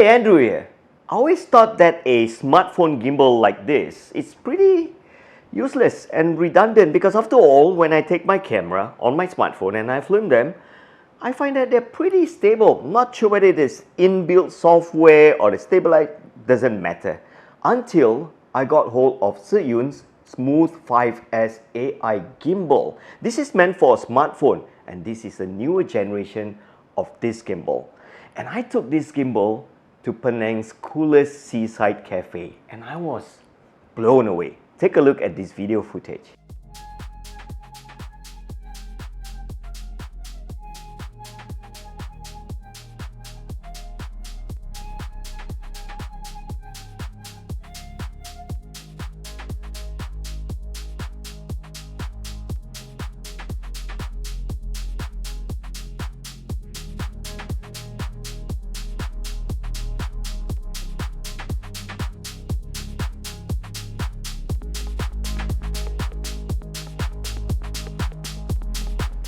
Hey, Andrew here. I always thought that a smartphone gimbal like this is pretty useless and redundant because after all, when I take my camera on my smartphone and I film them, I find that they're pretty stable. Not sure whether it is inbuilt software or the stabilizer, doesn't matter. Until I got hold of Zhiyun's Smooth 5S AI Gimbal. This is meant for a smartphone and this is a newer generation of this gimbal. And I took this gimbal to Penang's coolest seaside cafe and I was blown away. Take a look at this video footage.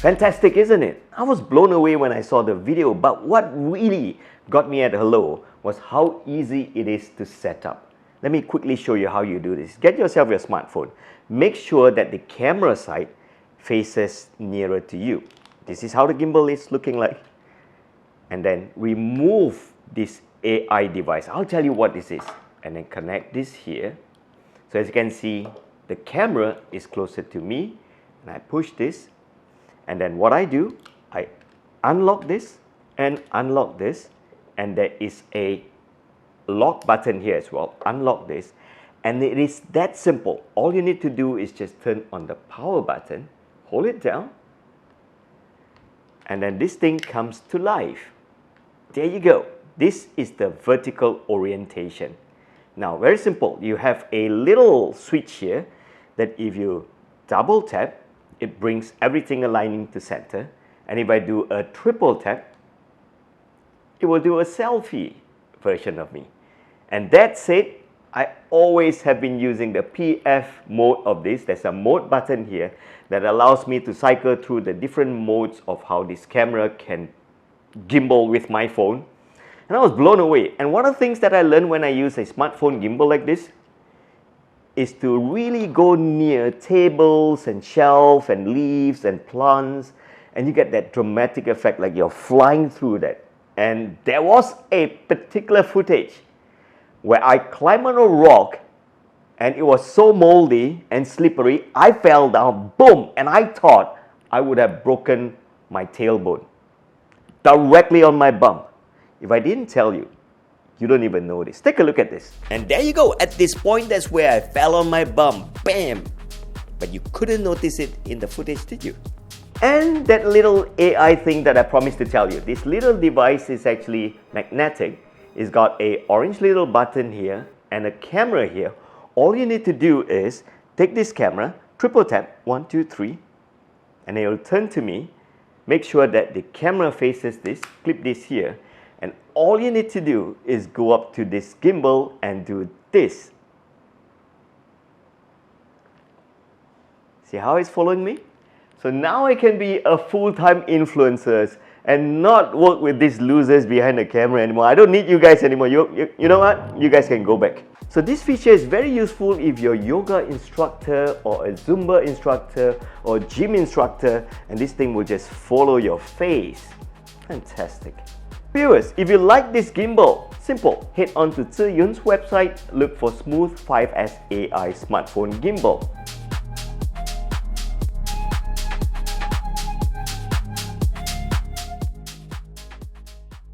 Fantastic, isn't it? I was blown away when I saw the video, but what really got me at hello was how easy it is to set up. Let me quickly show you how you do this. Get yourself your smartphone. Make sure that the camera side faces nearer to you. This is how the gimbal is looking like. And then remove this AI device. I'll tell you what this is. And then connect this here. So as you can see, the camera is closer to me. And I push this. And then what I do, I unlock this and unlock this, and there is a lock button here as well. Unlock this, and it is that simple. All you need to do is just turn on the power button, hold it down, and then this thing comes to life. There you go. This is the vertical orientation. Now, very simple. You have a little switch here that if you double tap, it brings everything aligning to center. And if I do a triple tap, it will do a selfie version of me. And that's it. I always have been using the PF mode of this. There's a mode button here that allows me to cycle through the different modes of how this camera can gimbal with my phone. And I was blown away. And one of the things that I learned when I use a smartphone gimbal like this is to really go near tables and shelves and leaves and plants, and you get that dramatic effect like you're flying through that. And there was a particular footage where I climbed on a rock and it was so moldy and slippery, I fell down, boom, and I thought I would have broken my tailbone directly on my bum. If I didn't tell you, you don't even notice. Take a look at this. And there you go. At this point, that's where I fell on my bum. Bam! But you couldn't notice it in the footage, did you? And that little AI thing that I promised to tell you. This little device is actually magnetic. It's got a orange little button here and a camera here. All you need to do is take this camera, triple tap, 1, 2, 3, and it will turn to me. Make sure that the camera faces this, clip this here. And all you need to do is go up to this gimbal and do this. See how it's following me? So now I can be a full-time influencer and not work with these losers behind the camera anymore. I don't need you guys anymore. You know what? You guys can go back. So this feature is very useful if you're a yoga instructor or a Zumba instructor or gym instructor, and this thing will just follow your face. Fantastic. Viewers, if you like this gimbal, simple, head on to Zhiyun's website, look for Smooth 5S AI Smartphone Gimbal.